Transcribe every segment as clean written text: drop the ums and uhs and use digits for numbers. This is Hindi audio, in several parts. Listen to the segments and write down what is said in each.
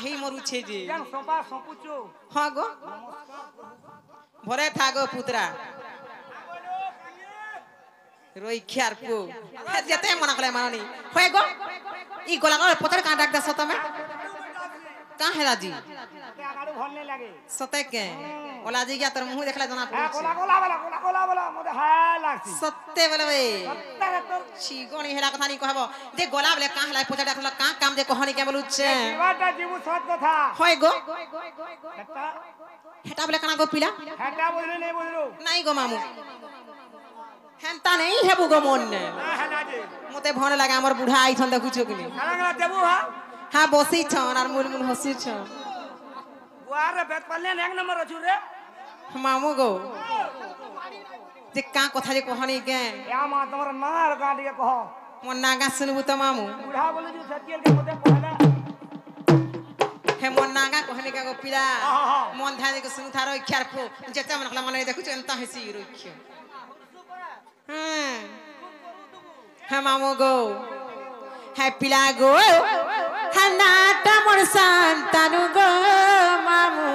হে মরুছে যে জান সোপা সপুচু হ্যাঁ গো ভরে থাগো পুত্রা রইখিয়ার পু যেতে মনা কলে মাননি হয়ে গো ই গলা গলা পতর কাঁ ডাক দাস তুমি কাঁ হেলা জি আগাড়ু ভাল নাই লাগে সতে কে ওলা জি গিয়া তোর মুহ দেখলা জানা হ্যাঁ পড়ছে কোলা বলা মতে হ্যাঁ লাগছি সত্যে বলে বে সত্তরে তোর ছিগনি হেলা কথা নি কহব যে গলা বলে কাঁ হেলা পতর ডাকলা কাঁ কাম যে কহনি কে বলুছে জীবাটা জীবু সৎ কথা হয় গো এটা হেটা বলে কানা গো পিলা হেটা বুঝলি নাই বুঝলু নাই গো মামু হেনতা নেই হেবু গো মন নে হ্যাঁ লাগে মতে ভন লাগে আমার বুঢ়া আইছন দেখুছো কিনি কালা দেবু হ্যাঁ হ্যাঁ বসি ছন আর মুল মুল হসি ছন গুয়ারে বেত পালে এক নম্বর অছু রে মামু গো যে কা কথা যে কহনি কে या मा तमर नार गाडी के कहो মন নাগা শুনবু তো মামু बुढ़ा बोले जो सत्यल के मते पहले হে মন নাগা কহনি কে গো পিলা हाँ। মন ধানি কে শুনু থারো ইচ্ছার ফু যেতে মন হলা মনে দেখুছো এন্তা হেসি রইছ হ্যাঁ হ্যাঁ মামু গো হ্যাঁ পিলা গো হ্যাঁ নাটা মোর সন্তানু গো মামু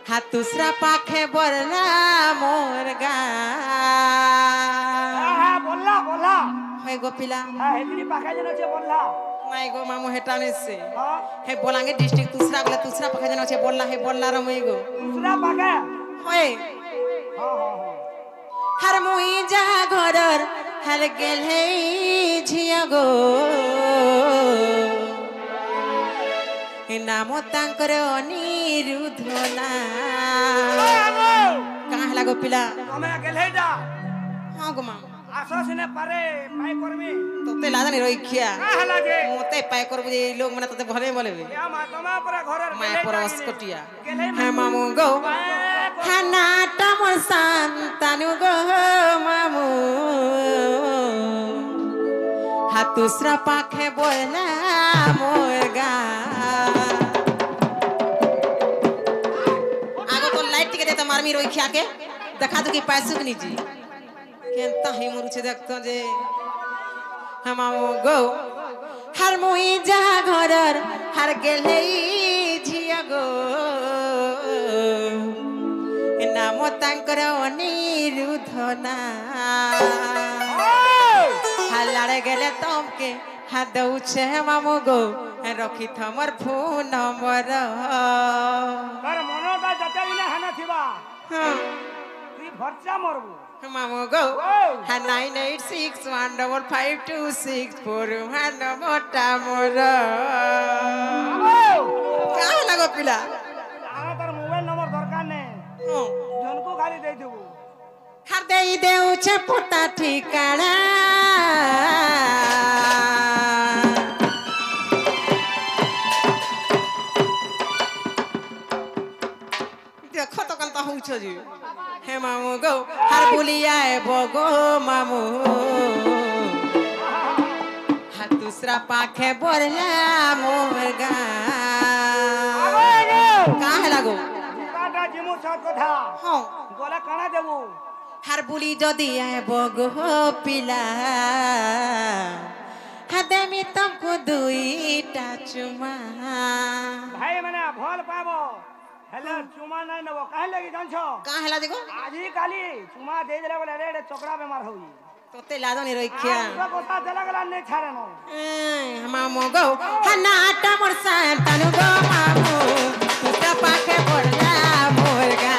হাত দুসরা পাখে বরলা মোর গা हां बोलला बोलला হয় গো পিলা हां हेकड़ी पाखा जन छे बोलला নাই गो मामू हेटा नेसे हां हे बोलांगे डिस्ट्रिक्ट दूसरा बोला दूसरा पखा जन छे बोलला हे बोलला रमई गो दूसरा पाखा होय हां हां हर मुई जा घरर हर गेल हे झिया गो ए नाम तांकर अनिरुद्धना कहाँ हला गो पिला हमें गेले जा हां गो मामू आसो सिने पारे पाई करमी तोते लादा नि रइखिया का हला जे मोते पाय करबु जे लोग मने तते भले बोलेबे या मा तमा पर घरर माया पर अस्कटिया गेले हे मामू गो हानाटा मोर सन्तानु गो मामू हातुसरा पाखे बोला मोर गा आगो तो लाइट के दे तो मारमी रोइखिया के देखा तो कि पैसुक नी जी केनता हे मोर छे देखतो जे मामू गो हर मुई जा घरर हर गेले झिया गो नाम तांकर अनिरुद्धना हालाड़े गेले तमके हाथ दउछे मामू गो रखी थमर फोन नंबर कर मनो दा जते बिना हना थिबा हां तू भरचा मरबू मामू गो हा 9861552641 मोटा मोर का लागो पिला आना तार मोबाइल नंबर दरकार ने जनको खाली दे देबू हर देई देउछे पोता ठिकाना देखो तो कल तो होउछ जी हे मामू गो हर बुलिया बगो मामू हाथ दूसरा पाखे बोरला मोर गा का है लागो काटा जिमु साथ कथा हां गोला काना देबू हर बुली जदि आए बगो पिला हदेमी तुमको दुईटा चुमा भाई मने भल पाबो हेले चुमा नै नबो काहे लगी जानछो का हैला देखो आजी काली चुमा दे देले बोले रे चोकड़ा बेमार होई तोते लादो नि रखिया सब कोसा चला गला नै छारे नो मामू गो हनाटा मोर सन्तानु गो मामू तुता पाखे बोलला मोर गा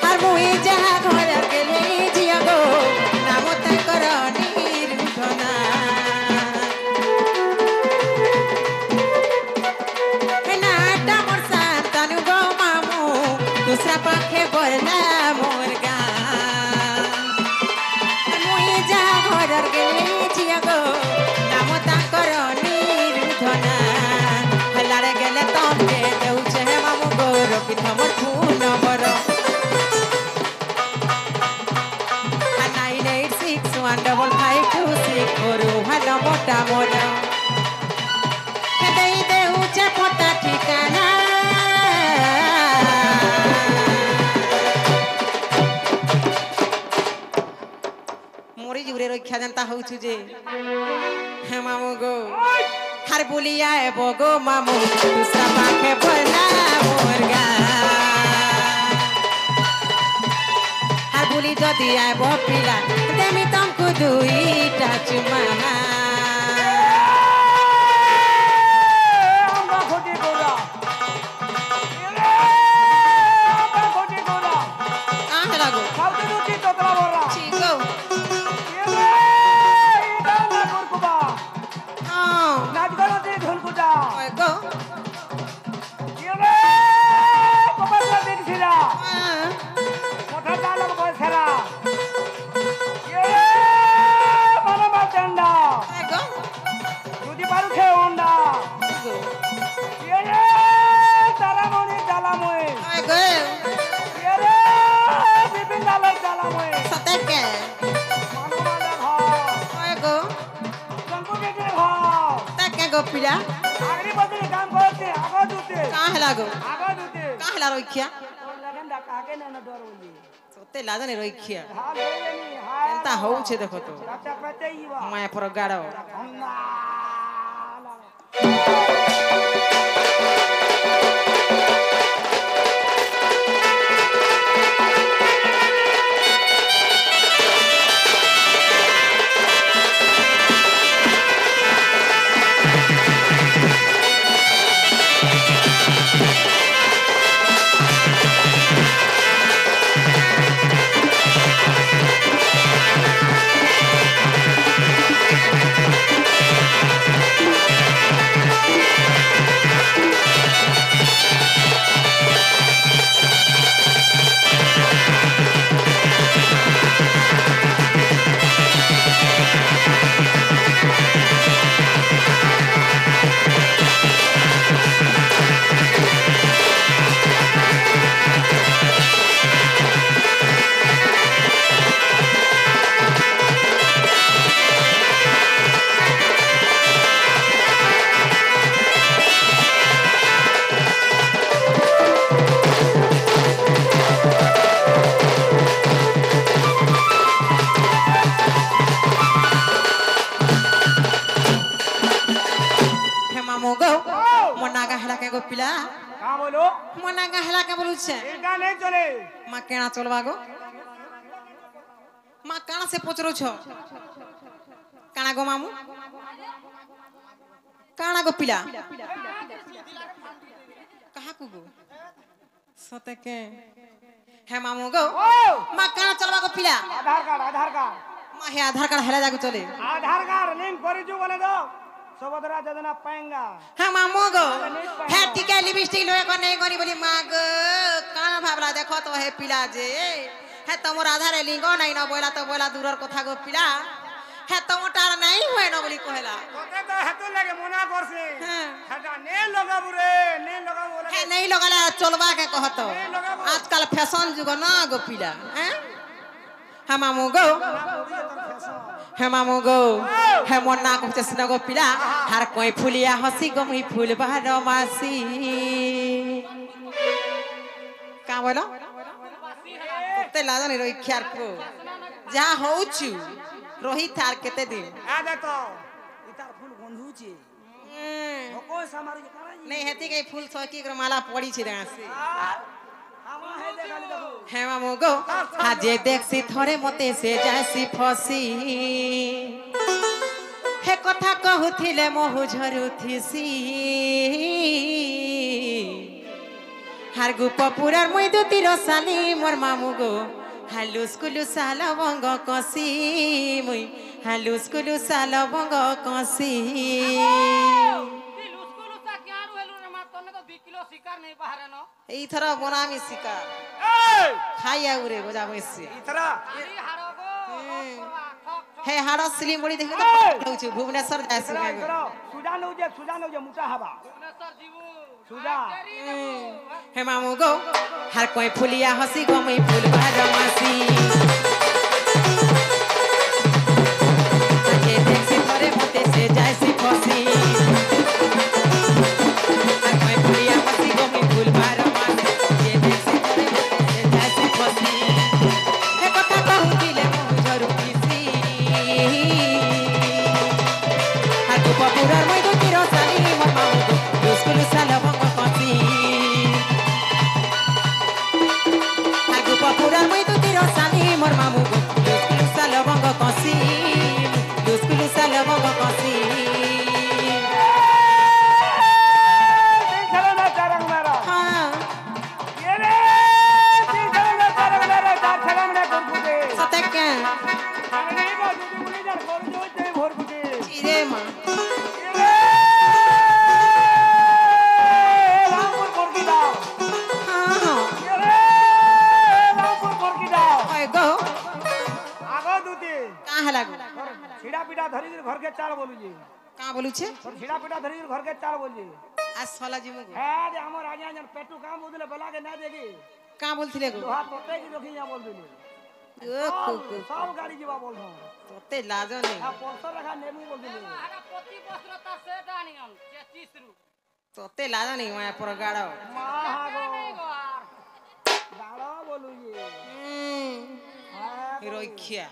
हर मुई जा घर गेले जिया गो नाम तांकर अनिरुद्धना हनाटा मोर सन्तानु गो मामू दूसरा पाखे बोलला मोर गा मुई जा घर गेले जिया गो হউছু যে হে মামু গো হার বলিয়া বগো মামু দুসরা পাখে ভরলা মোর গা হার বলি যদি আইব পিলা দেমি তমকু দুইটা চুমা पिला आगरी बदले काम करते आगा दुते कहां है लागो आगा दुते कहां है ला रोइखिया लगन दा काके न डर बोली सोते लादन रोइखिया हां लेनी हां केनता होउ छे देखो तो काचा काचा ही बा माया पर गाड़ो पिला का बोलो मना गहला के बोलू छे एका नहीं चले मा केना चलबा गो मा काना से पोचरो छो काना गो मामू काना गो पिला कहा को गो सते के हे मामू गो मा काना चलबा गो पिला आधार कार्ड मा हे आधार कार्ड हेला जागो चले आधार कार्ड लिंक करी जो बोले दो सबदरा जजना पाएंगा हां मामू गो हे टिका लिपस्टिक लोए को नहीं कोनी बोली माग काना भाबला देखो तो हे पिला जे हे तमोर आधार लिंक नहीं न बोला तो बोला दूरर कथा गो पिला हे तमोटार नहीं होय न बोली कहला ओके तो हेतु लगे मना करसे हटा ने लगाबू रे ने लगाबू हे नहीं लगाला चलबा के कहतो आजकल फैशन जुग ना गो पिला हैं हे मामू गो हे मामू गो हे मोना को चसन गो पिला हर कोई फुलिया हसी गो मुई फूल बार मासी का बोलो ते लाजा नहीं रोई ख्यार को जा होउछु रोही थार केते दिन आ देखो इतार फूल गंधु छी को समार के काना नहीं हेती के फूल सकी के माला पड़ी छी दा से हे मामू गो हाजे देखसी थरे मते से जासी फसी हे कथा कहूथिले मोहु झरुथिसी हार गुपपुरार मुई दुती रसाली मोर मामू गो हालुस्कुलु साला बंग कसी मुई हालुस्कुलु साला बंग कसी এই থরা বনামি শিকার খাইয়া উরে গোজা বসছে इतरा হে হাড় সিলিম বড়ি দেখে তো হচ্ছে ভুবনেশ্বর যাইছি सुजा नौ जे मुटा हवा सुजा হে মামু গো হার কই ফুলিয়া হসি গো মই ফুল বাজ মাসি আগে দেখছি ধরে মতে সে যাইছি ফসি হার কই ফুলিয়া হসি গো মই ফুল বাজ মাসি আগে দেখছি ধরে মতে সে যাইছি ফসি হে কথা কহুতিলে মু ঝরু কিসি হচ্ছে তোর ছিড়া পিটা ধরি ঘর কে চাল বলছি আজ সলা জিমু গো হ্যাঁ রে আমার আগে আজ পেটু কাম বুঝলে বেলাকে না দেখি কা বলছিলে গো লোহা তোতে কি দেখি না বলবিনি ও কো কো সব গাড়ি যাবা বলছো তোতে লাজ নেই হ্যাঁ পলসর রাখা নেবু বলবিনি প্রতি বছর তার সেটা আনিয়াম 33 রু তোতে লাজ নেই মায়া পর গাড়াও মা গো দাঁড়া বলু যে হ্যাঁ রইখিয়া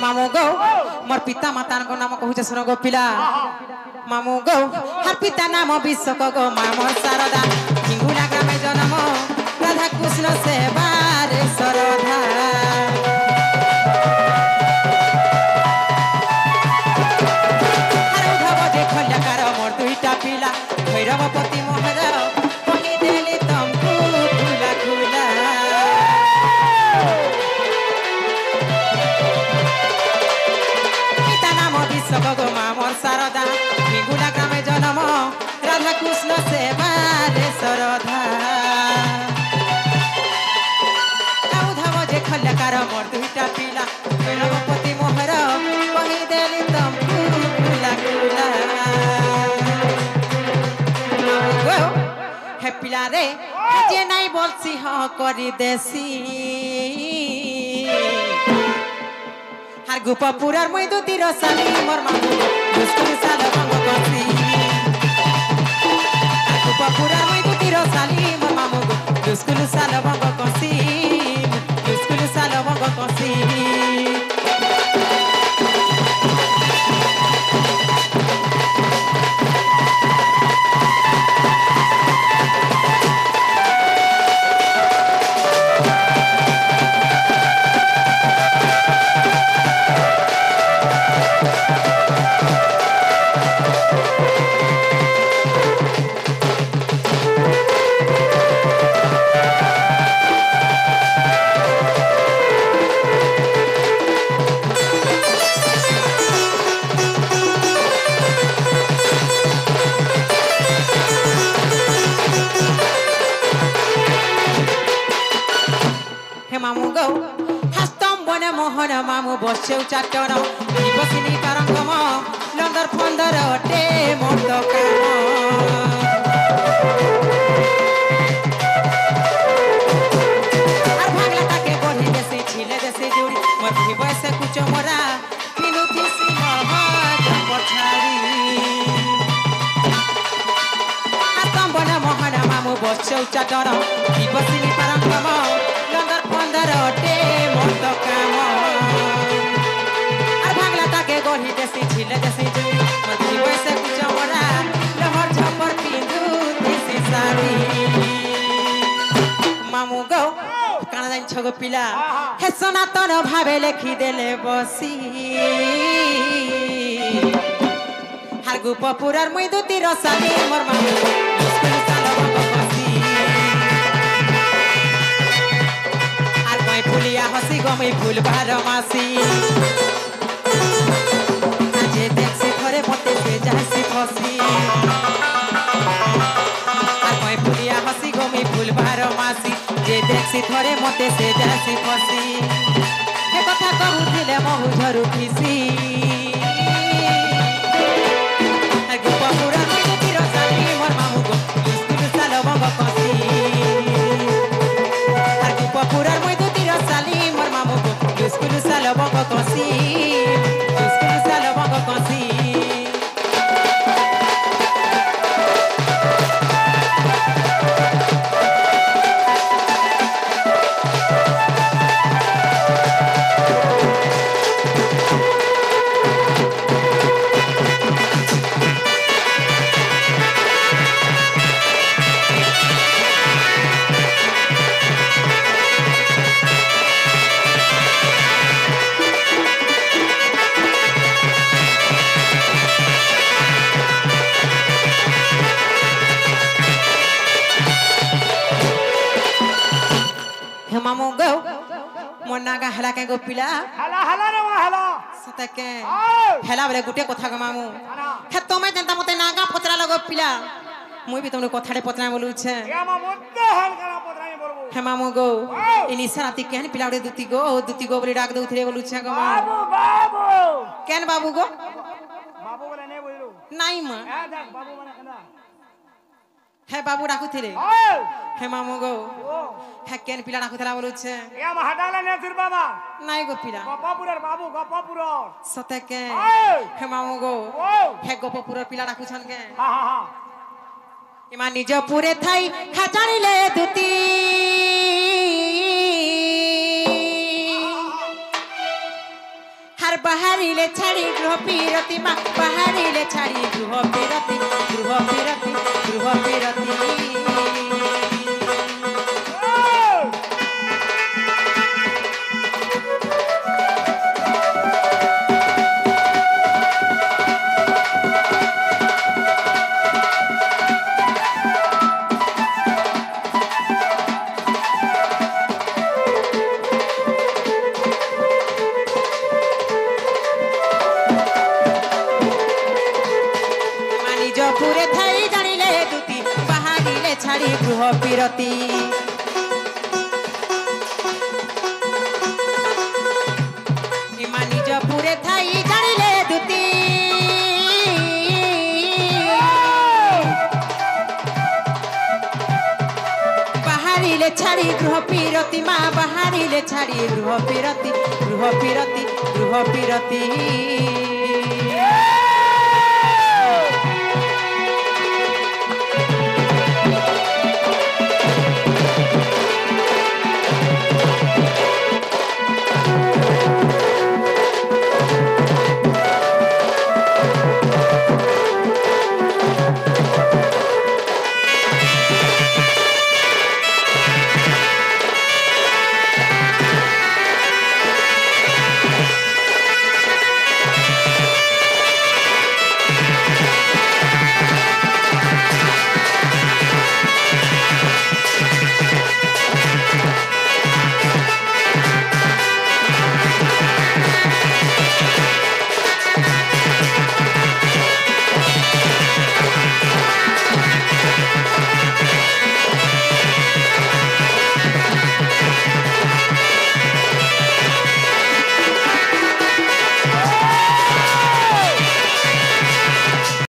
मामू गो मोर पिता माता को नाम कहूचे सुनो गो पिला मामू गो हर पिता नाम विश्व गो मामो शारदा हिंगुला ग्रामे जन्म राधा कृष्ण सेवारे सरधा हर उधव देख लकार मोर दुईटा पिला भैरवपति मोहर कहि देली तमकु खुला खुला गो मामर शारदा हिंगुला ग्रामे जन्म राधा कृष्ण सेवारे सरधा उधव जे खल्लकार मोर दुईटा पिला भैरवपति मोहर कहि देली तमकु खुला खुला हे पिला रे जे नाई बोलसी ह करी देसी আর গোপাপুরার মই দুতি রসালি মোর মামু দুস্কুল সাল বঙ্গ কসি আর গোপাপুরার মই দুতি রসালি মোর মামু দুস্কুল সাল বঙ্গ কসি দুস্কুল সাল বঙ্গ কসি मामू गौ हस्तम बने मोहन मामू बसे चाटन बसिनी तरंगम लंदर फंदर अटे मर्द काम আর ভাগলা তাকে বহি দেশে ছিলে দেশে জুড়ি মোর ভি বয়সে কুচ মোরা পিনুথি সিংহ পছাড়ি हस्तम बने मोहन मामू बसे चाटन बसिनी तरंगम टे मत काम আর ভাগলা তাকে গড়ি দেশি ছিলে দেশি জুই মতি বয়সে কুচমরা লহর ঝপর পিন্ধু দেশি শাড়ি মামু গো কানা জানছ গো পিলা হে সনাতন ভাবে লেখি দেলে বসি হার গোপপুরার মই দুতি রসালি মোর মামু স্কুল সাল বঙ্গ কসি फुलिया हसी गमई फूल बार मासी जे देखसी थरे मते से जासी फसी আর মই ফুলিয়া हसी गमई फूल बार मासी जे देखसी थरे मते से जासी फसी हे कथा कहूथिले महु झरु खिसी गोपापुरा मैं दुती रसाली मोर मामू गो स्कुल साल बंग कसी गोपापुरा मैं दुती रसाली मोर मामू गो स्कुल साल बंग कसी स्कुल साल बंग कसी नागा हेला के गो पिला हेला हेला रे वा हेला सते के आओ हेला बोले गुटे कथा ग मामू खाना हे तमे जनता मते नागा पचरा लगो पिला मुई भी तुमने कथाड़े पचरा बोलू छे या मा मुद्दे हल करा पतराई बोलबो हे मामू गो इनी सराती केन पिलाड़े दुती गो बोली डाक दउथरे बोलू छे ग बाबू बाबू केन बाबू गो बाबू बोले नहीं बोलू नाई मा ए देख बाबू माने कना हे बाबू डाकू थिरे आओ हे मामू गो ओ हे केन पिला डाकू थला बोलू छे या मा हटाला ने सिर बाबा नाई गो पिला गप्पापुरर बाबू गप्पापुरर सते के आओ हे मामू गो ओ हे गोपपुर पिला डाकू छन के हा हा हा इमा निज पुरे थाई खाजाणिले दुती हर बहारिले छाड़ी गृह पीरती मा बहारिले छाड़ी गृह पीरती गृह पीरती गृह पीरती पुरे थाई जानिले दुती बहारिले छाड़ी गृह पीरती इमा निज पुरे थाई जानिले दुती बहारिले छाड़ी गृह पीरती मा बहारिले छाड़ी गृह पीरती गृह पीरती गृह पीरती